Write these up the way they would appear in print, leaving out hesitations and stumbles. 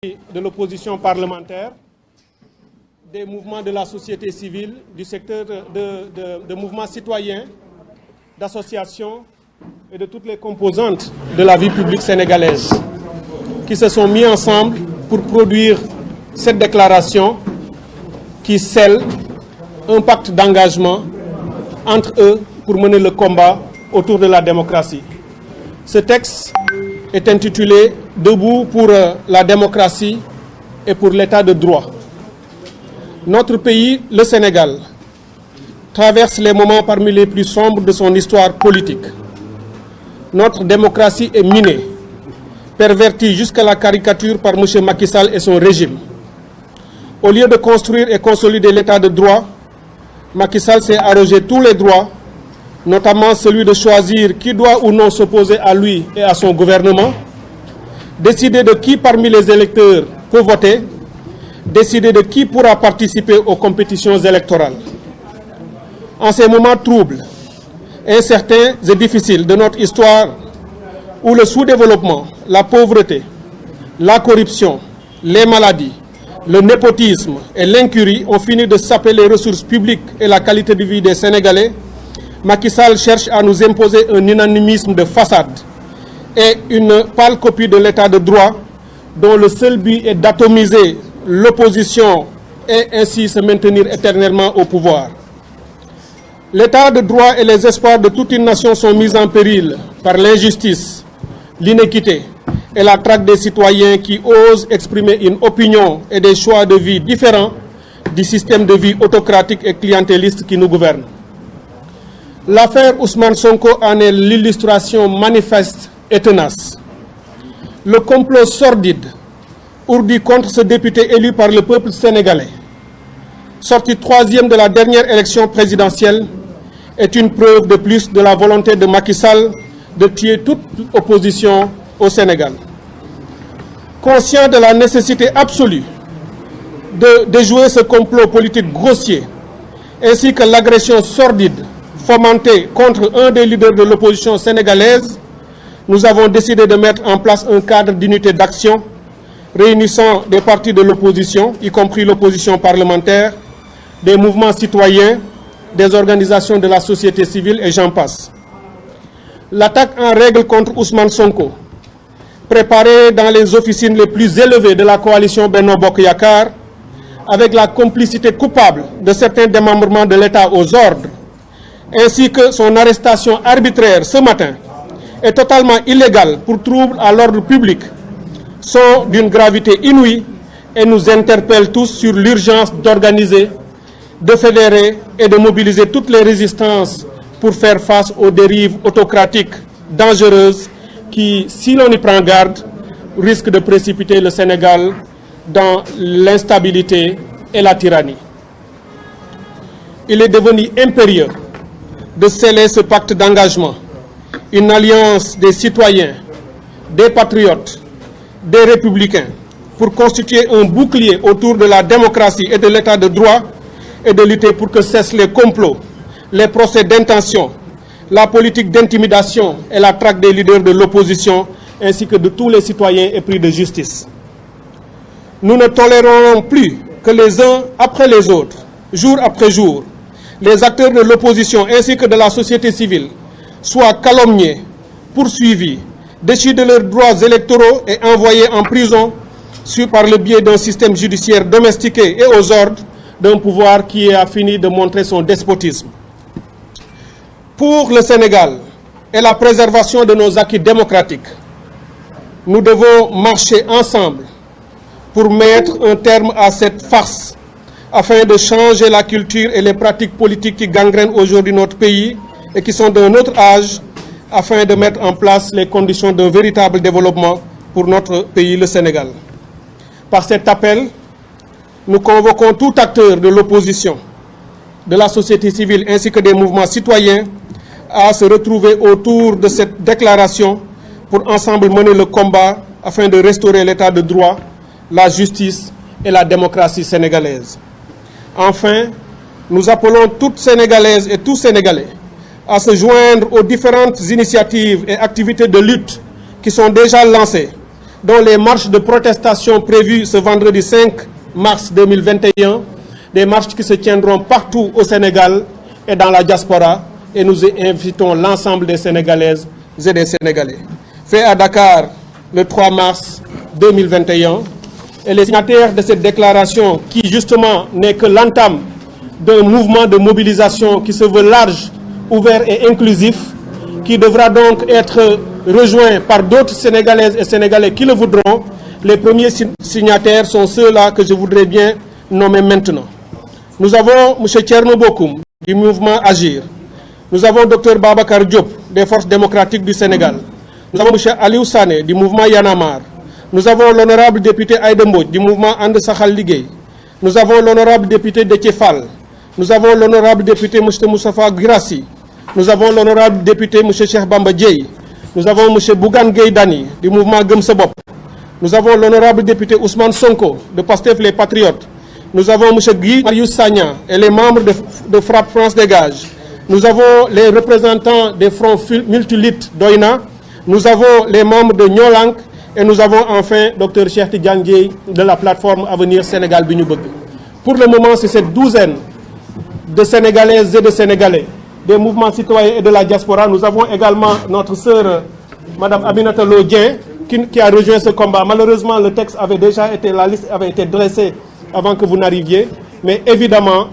de l'opposition parlementaire, des mouvements de la société civile, du secteur de mouvements citoyens, d'associations et de toutes les composantes de la vie publique sénégalaise qui se sont mis ensemble pour produire cette déclaration qui scelle un pacte d'engagement entre eux pour mener le combat autour de la démocratie. Ce texte est intitulé « Debout pour la démocratie et pour l'état de droit ». Notre pays, le Sénégal, traverse les moments parmi les plus sombres de son histoire politique. Notre démocratie est minée, pervertie jusqu'à la caricature par M. Macky Sall et son régime. Au lieu de construire et consolider l'état de droit, Macky Sall s'est arrogé tous les droits, notamment celui de choisir qui doit ou non s'opposer à lui et à son gouvernement, décider de qui parmi les électeurs peut voter, décider de qui pourra participer aux compétitions électorales. En ces moments troubles, incertains et difficiles de notre histoire, où le sous-développement, la pauvreté, la corruption, les maladies, le népotisme et l'incurie ont fini de saper les ressources publiques et la qualité de vie des Sénégalais, Macky Sall cherche à nous imposer un unanimisme de façade et une pâle copie de l'état de droit dont le seul but est d'atomiser l'opposition et ainsi se maintenir éternellement au pouvoir. L'état de droit et les espoirs de toute une nation sont mis en péril par l'injustice, l'inéquité et la traque des citoyens qui osent exprimer une opinion et des choix de vie différents du système de vie autocratique et clientéliste qui nous gouverne. L'affaire Ousmane Sonko en est l'illustration manifeste et tenace. Le complot sordide ourdi contre ce député élu par le peuple sénégalais, sorti troisième de la dernière élection présidentielle, est une preuve de plus de la volonté de Macky Sall de tuer toute opposition au Sénégal. Conscient de la nécessité absolue de déjouer ce complot politique grossier, ainsi que l'agression sordide fomentée contre un des leaders de l'opposition sénégalaise, nous avons décidé de mettre en place un cadre d'unité d'action réunissant des partis de l'opposition, y compris l'opposition parlementaire, des mouvements citoyens, des organisations de la société civile et j'en passe. L'attaque en règle contre Ousmane Sonko, préparée dans les officines les plus élevées de la coalition Benno Bokk Yakaar, avec la complicité coupable de certains démembrements de l'État aux ordres, ainsi que son arrestation arbitraire ce matin, est totalement illégale pour trouble à l'ordre public, sont d'une gravité inouïe et nous interpellent tous sur l'urgence d'organiser, de fédérer et de mobiliser toutes les résistances pour faire face aux dérives autocratiques dangereuses qui, si l'on y prend garde, risquent de précipiter le Sénégal dans l'instabilité et la tyrannie. Il est devenu impérieux de sceller ce pacte d'engagement, une alliance des citoyens, des patriotes, des républicains, pour constituer un bouclier autour de la démocratie et de l'état de droit et de lutter pour que cessent les complots, les procès d'intention, la politique d'intimidation et la traque des leaders de l'opposition ainsi que de tous les citoyens épris de justice. Nous ne tolérerons plus que les uns après les autres, jour après jour, les acteurs de l'opposition ainsi que de la société civile soient calomniés, poursuivis, déchus de leurs droits électoraux et envoyés en prison par le biais d'un système judiciaire domestiqué et aux ordres d'un pouvoir qui a fini de montrer son despotisme. Pour le Sénégal et la préservation de nos acquis démocratiques, nous devons marcher ensemble pour mettre un terme à cette farce afin de changer la culture et les pratiques politiques qui gangrènent aujourd'hui notre pays et qui sont d'un autre âge, afin de mettre en place les conditions d'un véritable développement pour notre pays, le Sénégal. Par cet appel, nous convoquons tout acteur de l'opposition, de la société civile ainsi que des mouvements citoyens à se retrouver autour de cette déclaration pour ensemble mener le combat afin de restaurer l'état de droit, la justice et la démocratie sénégalaise. Enfin, nous appelons toutes Sénégalaises et tous Sénégalais à se joindre aux différentes initiatives et activités de lutte qui sont déjà lancées dont les marches de protestation prévues ce vendredi 5 mars 2021, des marches qui se tiendront partout au Sénégal et dans la diaspora, et nous invitons l'ensemble des Sénégalaises et des Sénégalais. Fait à Dakar le 3 mars 2021, et les signataires de cette déclaration, qui justement n'est que l'entame d'un mouvement de mobilisation qui se veut large, ouvert et inclusif, qui devra donc être rejoint par d'autres Sénégalaises et Sénégalais qui le voudront. Les premiers signataires sont ceux-là que je voudrais bien nommer maintenant. Nous avons M. Thierno Bokoum du mouvement Agir. Nous avons Dr Babacar Diop des Forces démocratiques du Sénégal. Nous avons M. Aliou Sané du mouvement Yanamar. Nous avons l'honorable député Aïda Mbodj du mouvement And Sakhal Liguey. Nous avons l'honorable député Déthié Fall. Nous avons l'honorable député M. Moustapha Guirassy. Nous avons l'honorable député M. Cheikh Bamba Dièye. Nous avons M. Bougane Gueye Dany du mouvement Gëm Sa Bopp. Nous avons l'honorable député Ousmane Sonko de Pastef les Patriotes. Nous avons M. Guy Marius Sagna et les membres de Frappe France Dégage. Nous avons les représentants des fronts multilites d'Oïna. Nous avons les membres de Nyolank. Et nous avons enfin Dr Cheikh Tidiane Dièye de la plateforme Avenir Sénégal bi ñu bëgg. Pour le moment, c'est cette douzaine de Sénégalaises et de Sénégalais, des mouvements citoyens et de la diaspora. Nous avons également notre sœur, Madame Aminata Lo Dieng, qui a rejoint ce combat. Malheureusement, le texte avait déjà été, la liste avait été dressée avant que vous n'arriviez. Mais évidemment,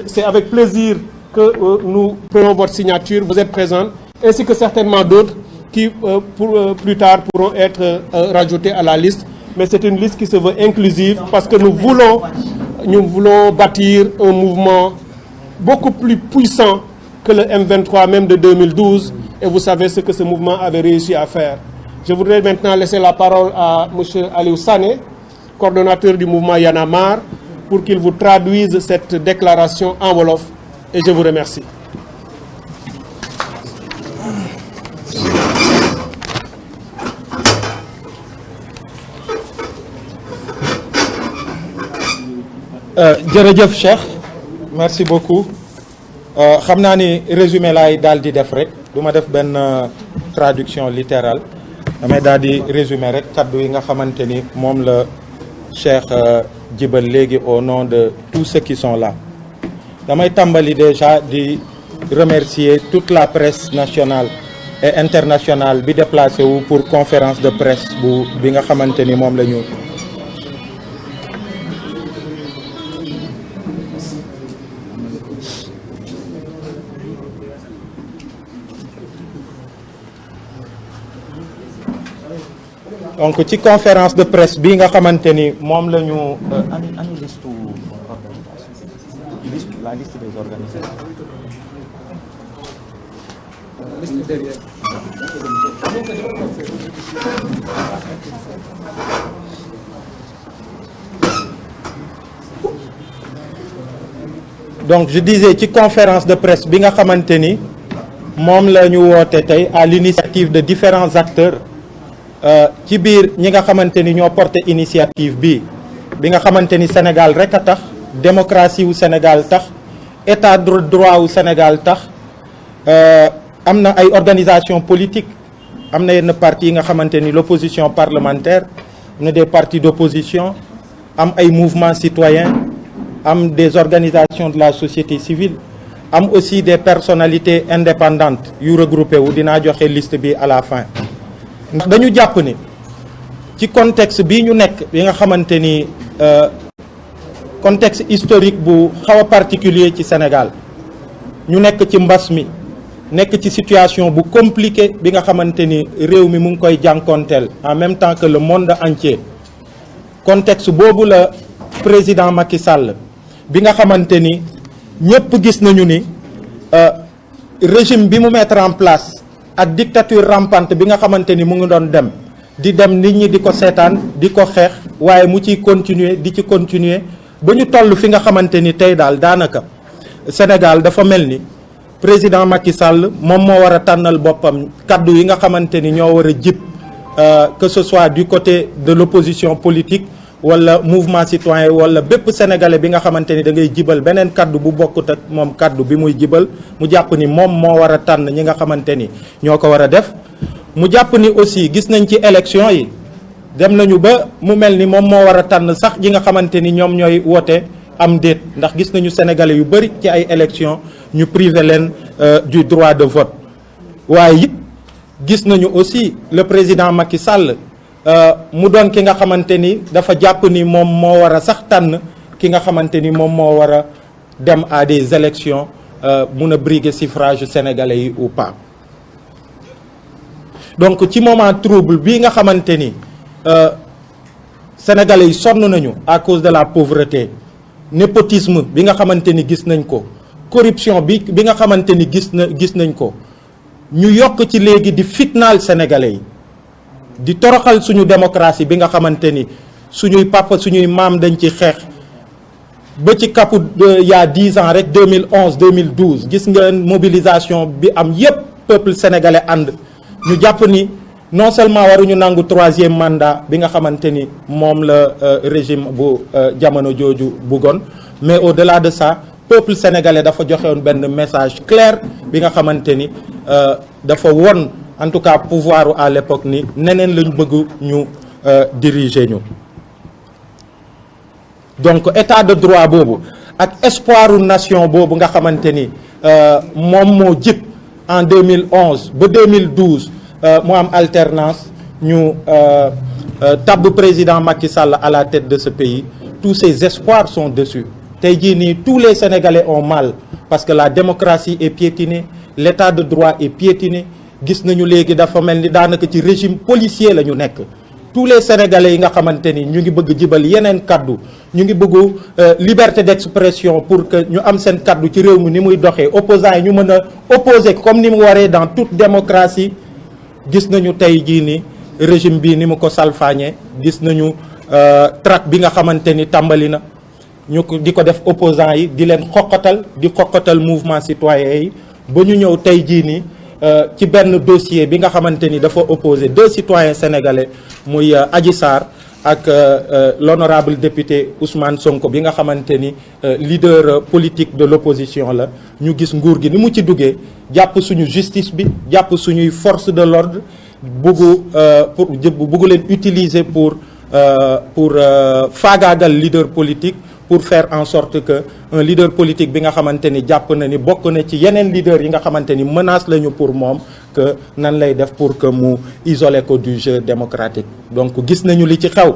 c'est avec plaisir que nous prenons votre signature. Vous êtes présente, ainsi que certainement d'autres qui, plus tard, pourront être rajoutés à la liste. Mais c'est une liste qui se veut inclusive parce que nous voulons bâtir un mouvement beaucoup plus puissant que le M23 même de 2012. Et vous savez ce que ce mouvement avait réussi à faire. Je voudrais maintenant laisser la parole à M. Aliou Sané, coordonnateur du mouvement Yanamar, pour qu'il vous traduise cette déclaration en wolof. Et je vous remercie. jërëjëf Cheikh merci beaucoup xam naa ni résumé laay daal di def rek du ma def benn traduction littérale damay daal di résumé rek kaddu yi nga xamante ni moom la Cheikh jibal léegi au nom de tous ceux qui sont là. damay tàmbali déjà di remercier toute la presse nationale et internationale bi déplacé wu pour conférence de presse bi nga xamante ni moom la ñu. donc ci conférence de presse bi nga xamante ni moom la ñu la liste des organisations. donc je disais ci conférence de presse bi nga xamante ni moom la ñu woote tey à l'initiative de différents acteurs ci biir ñi nga xamante ni ñoo porté initiative bi nga xamante ni Sénégal rek a tax démocratie wu Sénégal tax état de droit wu Sénégal tax am na ay organisation politique am na yenn partis yi nga xamante ni l'opposition parlementaire am na des partis d'opposition am ay mouvements citoyens am des organisations de la société civile am aussi des personnalités indépendantes yu regroupé wu dinaa joxe liste bi à la fin ndax dañu jàpp ni ci contexte bii ñu nekk bi nga xamante ni contexte historique bu xaw a particulier ci Sénégal ñu nekk ci mbas mi nekk ci situation bu compliquée bi nga xamante ni réew mi mu ngi koy jànkonteel en même temps que le monde entier contexte boobu la président Macky Sall bi nga xamante ni ñëpp gis nañu ni régime bi mu mettre en place ak dictature rampante bi nga xamante ni mu ngi doon dem nit ñi di ko seetaan di ko xeex waaye mu ciy continuer di ci continuer ba ñu toll fi nga xamante ni tey daal daanaka Sénégal dafa mel ni président Macky Sall moom moo war a tànnal boppam kaddu yi nga xamante ni ñoo war a jib que ce soit du côté de l'opposition politique wala mouvement citoyen wala bépp sénégalais bi nga xamante ni da ngay jibal beneen kaddu bu bokkut ak moom kaddu bi muy jibal mu jàpp ni moom moo war a tànn ñi nga xamante ni ñoo ko war a def mu jàpp ni aussi gis nañ ci élection yi dem nañu ba mu mel ni moom moo war a tànn sax ñi nga xamante ni ñoom ñooy woote am déet, ndax gis nañu sénégalais yu bëri ci ay élections ñu privé leen du droit de vote. waaye it gis nañu aussi le président Macky Sall mu doon ki nga xamante ni dafa jàpp ni moom moo war a sax tànn ki nga xamante ni moom moo war a dem à des élections mun a briguer suffrage sénégalais yi ou pas. donc ci moment trouble bii nga xamante ni sénégalais yi sonn nañu à cause de la pauvreté, népotisme bi nga xamante ni gis nañ ko, corruption bi nga xamante ni gis nañ ko, ñu yokk ci léegi di fitnaal sénégalais yi, di toroxal suñu démocratie bi nga xamante ni suñuy papa suñuy maam dañ ci xeex ba ci kapu il y a 10 ans rek 2011 2012 gis nga mobilisation bi am yépp peuple sénégalais ànd ñu jàpp ni non seulement waruñu nangu 3e mandat bi nga xamante ni moom la régime bu jamono jooju bëggoon, mais au-delà de ça peuple sénégalais dafa joxewoon benn message clair bi nga xamante ni dafa won en tout cas pouvoir à l'époque ni neneen lañ bëgg ñu diriger ñu. donc état de droit boobu ak espoiru nation boobu nga xamante ni moom moo jib en 2011 ba 2012 mu am alternance ñu tabb président Macky Sall à la tête de ce pays, tous ces espoirs sont dessus. tey jii nii tous les Sénégalais ont mal parce que la démocratie est piétinée, l'état de droit est piétiné. gis nañu léegi dafa mel ni daanaka ci régime policier la ñu nekk. tous les Sénégalais yi nga xamante ni ñu ngi bëgg jibal yeneen kaddu, ñu ngi bëggu liberté d'expression pour que ñu am seen kaddu ci réew mi ni muy doxee, opposants yi ñu mën a opposer comme ni mu waree dans toute démocratie. gis nañu tey jii ni régime bi ni mu ko salfaañee, gis nañu traque bi nga xamante ni tàmbali na ñu ko di ko def opposants yi, di leen xoqatal mouvement citoyen yi ba ñu ñëw tey jii ni ci benn dossier bi nga xamante ni dafa opposé 2 citoyens sénégalais muy Adji Sarr ak l'honorable député Ousmane Sonko bi nga xamante ni leader politique de l'opposition la. ñu gis nguur gi ni mu ci duggee jàpp suñu justice bi, jàpp suñuy force de l'ordre, buggu leen utiliser pour faagaagal leader politique, pour faire en sorte que un leader politique bi nga xamante ni jàpp na ni bokk na ci yeneen leader yi nga xamante ni menace lañu pour moom, que nan lay def pour que mu isoler ko du jeu démocratique. donc gis nañu li ci xew,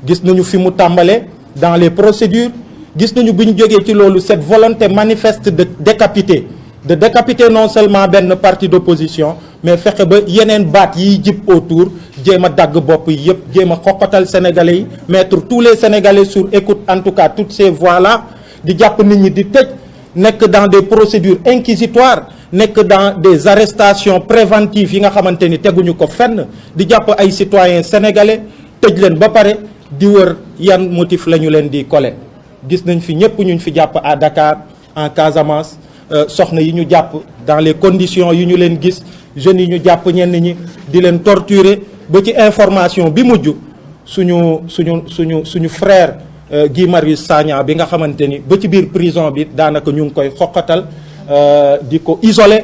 gis nañu fi mu tàmbale dans les procédures, gis nañu bi ñu jógee ci loolu cette volonté manifeste de décapiter non seulement benn parti d'opposition, mais fexe ba yeneen baat yiy jib autour, jéem a dagg bopp yi yëpp, jéem a xoqatal sénégalais yi, mettre tous les sénégalais sur écoute, en tout cas toutes ces voix là, di jàpp nit ñi di tëj, nekk dans des procédures inquisitoires, nekk dans des arrestations préventives yi nga xamante ni teguñu ko fenn, di jàpp ay citoyens sénégalais tëj leen ba pare di wër yan motif la ñu leen di coller. gis nañ fi ñëpp ñu fi jàpp à Dakar, en Casamance, soxna yi ñu jàpp dans les conditions yi ñu leen gis, jeunes yi ñu jàpp ñenn ñi di leen torturer, ba ci information bi mujj suñu frère Guy Marius Sagna bi nga xamante ni ba ci biir prison bi daanaka ñu ngi koy xoqatal, di ko isoler,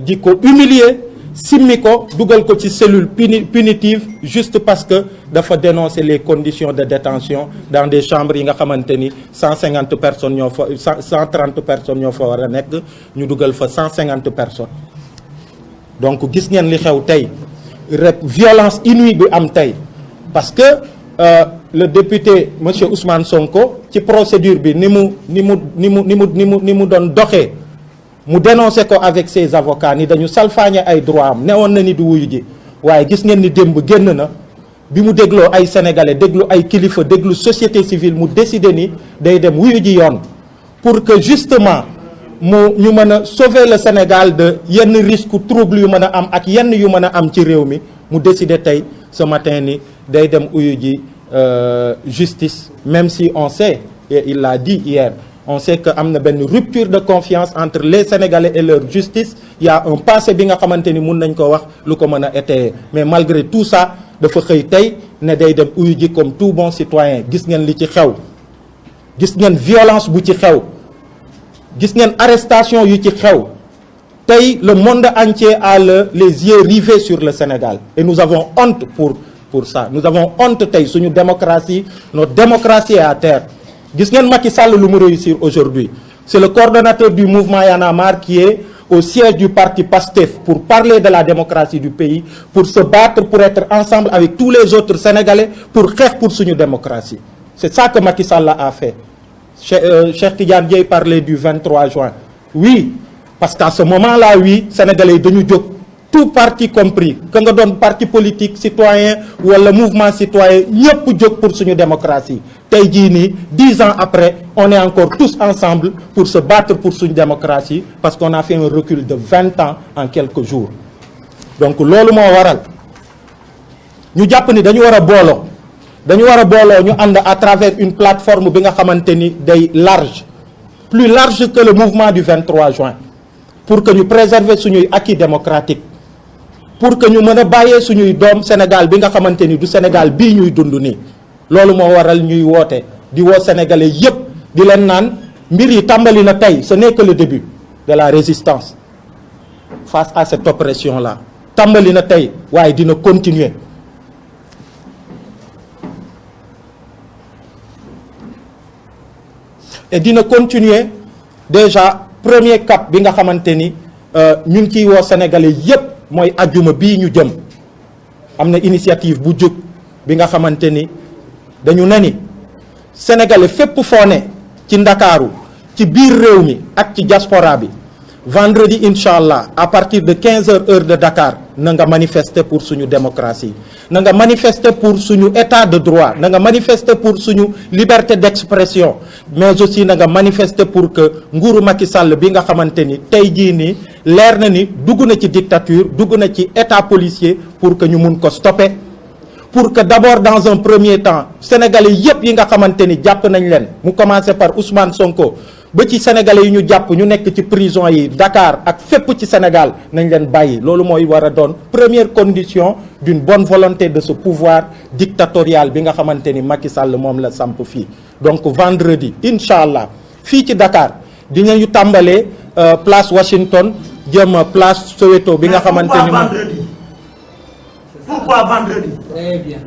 di ko humilier, simmi ko dugal ko ci cellule punitive juste parce que dafa dénoncer les conditions de détention dans des chambres yi nga xamante ni 150 personnes ñoo fa 130 personnes ñoo fa war a nekk, ñu dugal fa 150 personnes. donc gis ngeen li xew tey rek, violence inouïe bi am tey, parce que le député monsieur Ousmane Sonko ci procédure bi ni mu doon doxee, mu dénoncé ko avec ses avocats ni dañu salfaañe ay droit am, newoon na ni du wuyu ji, waaye gis ngeen ni démb génn na bi mu dégloo ay sénégalais, déglu ay kilifa, déglu société civile, mu décidé ni day dem wuyu ji yoon pour que justement ñu mën a sauver le Sénégal de yenn risque trouble yu mën a am ak yenn yu mën a am ci réew mi. mu décidé tey ce matin ni day dem uyu ji justice, même si on sait, et il l'a dit hier, on sait que am na benn rupture de confiance entre les Sénégalais et leur justice. Il y a un passé bi nga xamante ni mun nañ ko wax lu ko mën a étayer, mais malgré tout ça dafa xëy tey ne day dem uyu ji comme tout bon citoyen. gis ngeen li ci xew, gis ngeen violence bu ci xew, gis ngeen arrestation yu ci xew. tey le monde entier a les yeux rivés sur le Sénégal et nous avons honte pour pour ça. Nous avons honte tey suñu démocratie, notre démocratie est à terre. Gis ngeen Macky Sall lu mu réussir aujourd'hui. C'est le coordonnateur du mouvement Y en a marre qui est au siège du parti PASTEF pour parler de la démocratie du pays, pour se battre, pour être ensemble avec tous les autres Sénégalais, pour xeex pour suñu démocratie. C'est ça que Macky Sall a fait. Cheikh Tidiane Dièye parlait du 23 juin. Oui, parce qu'à ce moment-là, oui, Sénégalais dañu jóg, tout parti compris, que nga doon parti politique, citoyen wala mouvement citoyen, ñëpp jóg pour suñu démocratie. Tey jii nii 10 ans après, on est encore tous ensemble pour se battre pour suñu démocratie parce qu'on a fait un recul de 20 ans en quelques jours. Donc loolu moo waral ñu jàpp ni dañu war a booloo ñu ànd à travers une plateforme bi nga xamante ni day large, plus large que le mouvement du 23 juin, pour que ñu préserver suñuy acquis démocratique, pour que ñu mën a bàyyee suñuy doom Sénégal bi nga xamante ni du Sénégal bii ñuy dund nii. Loolu moo waral ñuy woote di woo sénégalais yépp di leen naan mbir yi tàmbali na tey, ce n'est que le début de la résistance face à cette oppression là. Tàmbali na tey waaye dina continuer. Et dina continuer. Déjà premier cap bi nga xamante ni ñu ngi ciy woo sénégalais yépp mooy ajjuma bii ñu jëm. Am na initiative bu jóg bi nga xamante ni dañu ne ni sénégalais fépp foo ne ci Ndakaaru ci biir réew mi ak ci diaspora bi vendredi incha allah à partir de 15h heure de Dakar na nga manifester pour suñu démocratie, na nga manifester pour suñu état de droit, na nga manifester pour suñu liberté d'expression, mais aussi na nga manifester pour que nguuru Macky Sall bi nga xamante ni tey jii nii leer na ni dugg na ci dictature, dugg na ci état policier, pour que ñu mun ko stopper. Pour que d'abord dans un premier temps sénégalais yépp yi nga xamante ni jàpp nañ leen, mu commencé par Ousmane Sonko ba ci sénégalais yi ñu jàpp ñu nekk ci prison yi Dakar ak fépp ci Sénégal nañ leen bàyyi. Loolu mooy war a doon première condition d'une bonne volonté de ce pouvoir dictatorial bi nga xamante ni Macky Sall moom la samp fii. Donc vendredi incha allah fii ci Dakar dinañu tàmbalee place Washington jëm place Soweto bi nga xamante ni Pourquoi vendredi? Très bien.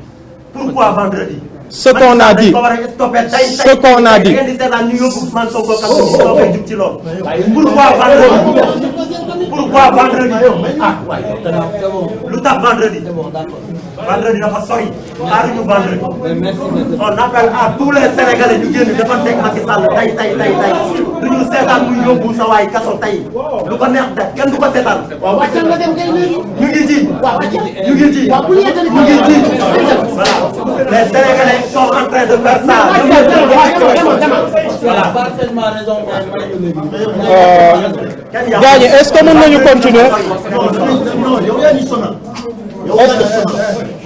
Pourquoi vendredi? Ce qu'on a dit, ce qu'on a dit. Pourquoi vendredi? Pourquoi vendredi? Lu tax vendredi? Vendredi dafa sori. Xaaruñu vendredi. On appelle à tous les Sénégalais ñu génn defante ak Macky Sall tey. Du ñu seetaan muy yóbbu sa waay kaso tey. Lu ko neex def kenn du ko seetaan. ñu ngi ji. Les Sénégalais sont en train de faire ça. Gaañi, est-ce que mën nañu continuer?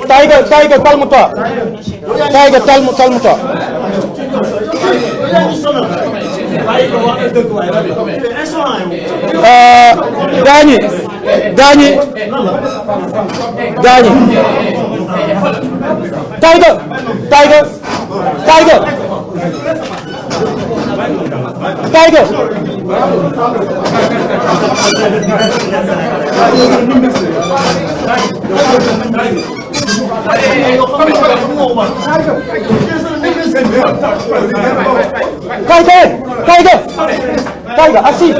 Taïga, calme-toi. Taïga, calme-toi. Gaañi. Taïga. Taïga, assis.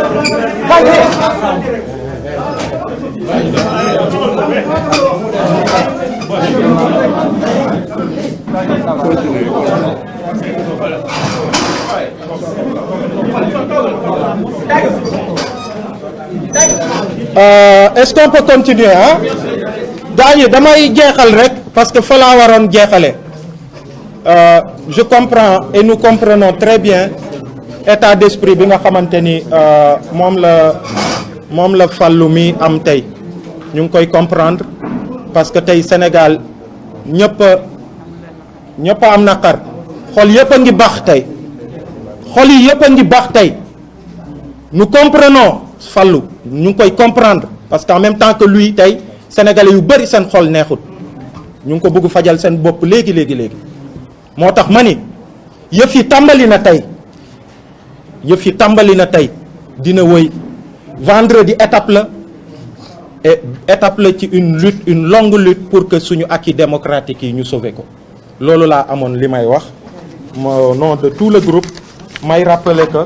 Est-ce qu'on peut continuer, hein? Gaañi damay jeexal rek parce que fa laa waroon jeexale. Je comprends et nous comprenons très bien état d'esprit bi nga xamante ni moom la fàllu mi am tey. Ñu ngi koy comprendre parce que tey Sénégal ñëpp am naqar, xol yëpp a ngi baax tey, xol yi yëpp a ngi baax tey. Nous comprenons Fallou, ñu ngi koy comprendre parce qu'en même temps que lui tey sénégalais yu bëri seen xol neexut, ñu ngi ko bëgg fajal seen bopp léegi. Moo tax ma ni yëf yi tàmbali na tey dina wëy. Vendredi étape la, et étape la ci une longue lutte pour que suñu acquis démocratique yi ñu sauver ko loolu laa amoon li may wax au nom de tout le groupe may rappeler que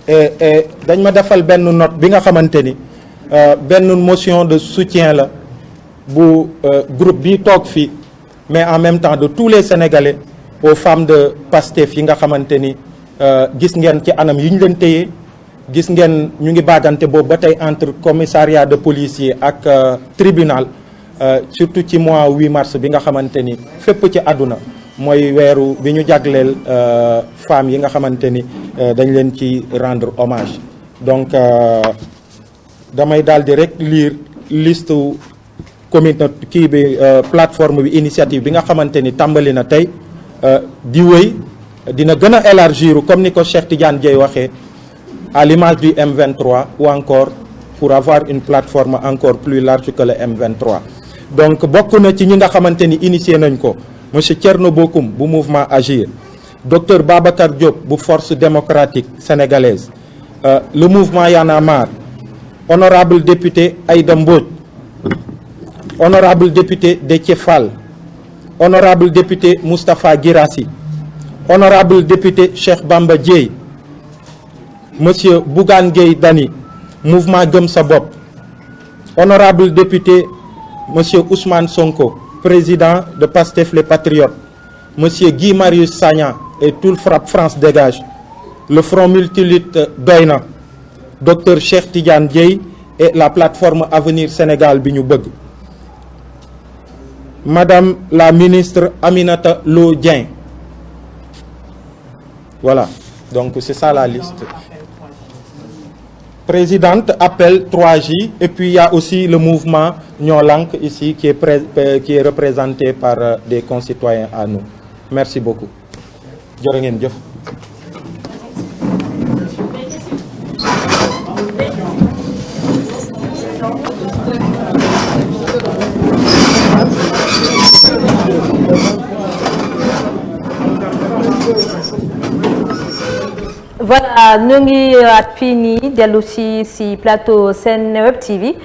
et dañ ma defal benn note bi nga xamante ni benn motion de soutien la bu groupe bi toog fii mais en même temps de tous les Sénégalais aux femmes de Pastef yi nga xamante ni gis ngeen ci anam yi ñu leen téye gis ngeen ñu ngi baagante boobu ba tey entre commissariat de police yi ak tribunal surtout ci mois 8 mars bi nga xamante ni fépp ci àdduna mooy weeru bi ñu jagleel femmes yi nga xamante ni dañ leen ci rendre hommage donc damay daal di rek lire liste comité kii bi plateforme bi initiative bi nga xamante ni tàmbali na tey di wéy dina gën a élargir comme ni ko Cheikh Tidiane Dièye waxee à l'image du M23 ou encore pour avoir une plateforme encore plus large que le M23 donc bokk na ci ñi nga xamante ni initié nañ ko monsieur Thierno Bocoum bu mouvement Agir docteur Babacar Diop bu force démocratique sénégalaise le mouvement Y en a marre honorable député Aïda Mbodj honorable député Déthié Fall honorable député Moustapha Guirassy honorable député Cheikh Bamba Dièye monsieur Bougane Gueye Dany mouvement Gëm Sa Bopp honorable député monsieur Ousmane Sonko président de Pastef les Patriotes monsieur Guy Marius Sagna et tout le FRAPP France Dégage le Front Multilutte Doyna docteur Cheikh Tidiane Dièye et la plateforme Avenir Sénégal bi ñu bëgg madame la ministre Aminata Lo Dieng voilà donc c'est ça la liste présidente appel 3J et puis il y a aussi le mouvement Ñoo Lank ici qui est représenté par des concitoyens à nous merci beaucoup jërë ngeen jëf. voilà ñu ngi at fii nii dellu si plateau Senweb TV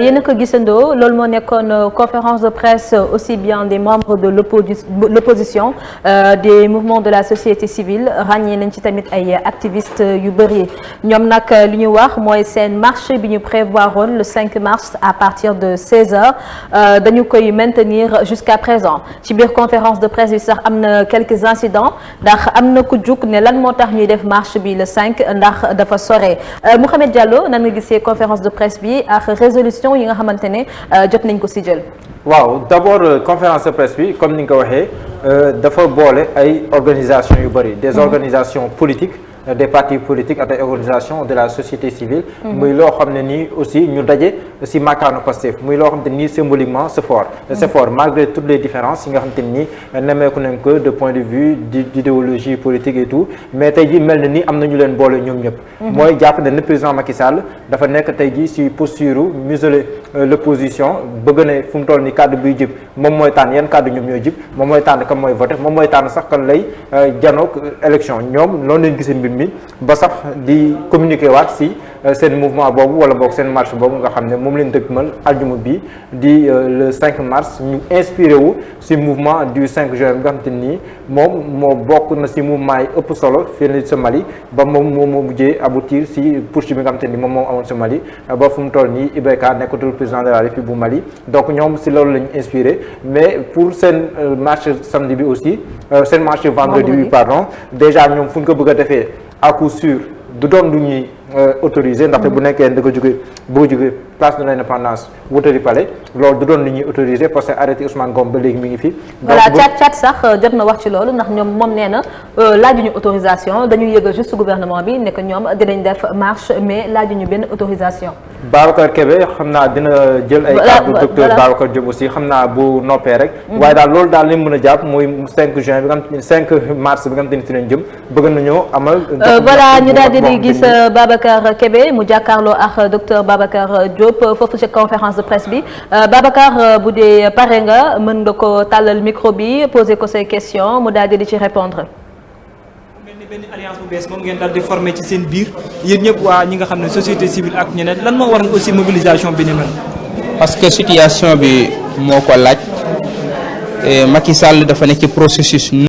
yéen a ko gisandoo loolu moo nekkoon conférence de presse aussi bien des membres de l'opposition des mouvements de la société civile ràññee nañ ci tamit ay activistes yu bëri ñoom nag li ñu wax mooy seen marche bi ñu prévoiroon le 5 mars à partir de 16h dañu koy maintenir jusqu'à présent ci biir conférence de presse bi sax am na quelques incidents ndax am na ku jug ne lan moo tax ñuy def marche bi le 5 ndax dafa sore Mouhamed Diallo nan nga gisee conférence de presse bi ak résolution yi nga xamante ne jot nañ ko si jël. waaw d'abord conférence de presse bi comme ni nga ko waxee dafa boole ay organisations yu bëri des organisations politiques des partis politiques ak des organisations de la société civile. muy loo xam ne nii aussi ñu daje si makaanu Pastef muy loo xam te nii symboliquement c'est fort. c'est fort malgré toutes les différences yi nga xam te nii nemmeeku nañ ko de point de vue d'idéologie politique et tout mais tey jii mel na ni am na ñu leen boole ñoom ñëpp. mooy jàpp ne le président Macky Sall dafa nekk tey jii si posture museler l'opposition bëgg ne fu mu toll nii kàddu buy jib moom mooy tànn yan kàddu ñoom ñooy jib moom mooy tànn kan mooy voté moom mooy tànn sax kan lay janoog élection ñoom loolu leen gisee mbir mi ba sax di communiquer waat si seen mouvement boobu wala boog seen marche boobu nga xam ne moom leen dëgmal aljuma bi di le 5 mars ñu inspiré wu si mouvement du 5 juin bi nga xam te nii moom moo bokk na si mouvement yi ëpp solo fii sa Mali ba moom moo mujjee aboutir si poursuite bi nga xam te ni moom amoon sa Mali ba fu mu toll nii IBK nekkatul président de la République bu Mali donc ñoom si loolu lañu inspiré mais pour seen marche samedi bi aussi seen marche vendredi bi pardon déjà ñoom fu ñu ko bëgg a defee à coup sûr du doon lu ñuy autorisé ndaxte bu nekkee da ko jóge boo jóge place de l'indépendance wutali palais loolu du doon lu ñuy autorisé parce que arrêté Ousmane Ngom ba léegi mi ngi fi. voilà cat sax jot na wax ci loolu ndax ñoom moom nee na laajuñu autorisation dañuy yëgal juste gouvernement bi ne que ñoom dinañ def marche mais laajuñu benn autorisation. Babacar Kébé xam naa dina jël ay kàddu docteur Babacar Diop aussi xam naa bu noppee rek. waaye daal loolu daal li mu mën a jàpp mooy 5 juin bi nga xam 5 mars bi nga xam te ni si leen jëm bëgg nañoo amal. voilà ñu daal di gis Babacar Kébé mu jàkkaarloo ak docteur Babacar Diop foofu ci conférence de presse bi Babacar bu dee pare nga mën nga ko tàllal micro bi poser ko say questions mu daal di ci répondre. mel ni ni benn alliance bu bees moom ngeen daal di formé ci seen biir yéen ñëpp waa ñi nga xam ne société civile ak ñeneen lan moo waral aussi mobilisation bi ni mel. parce que situation bi moo ko laaj Macky Sall dafa nekk ci processus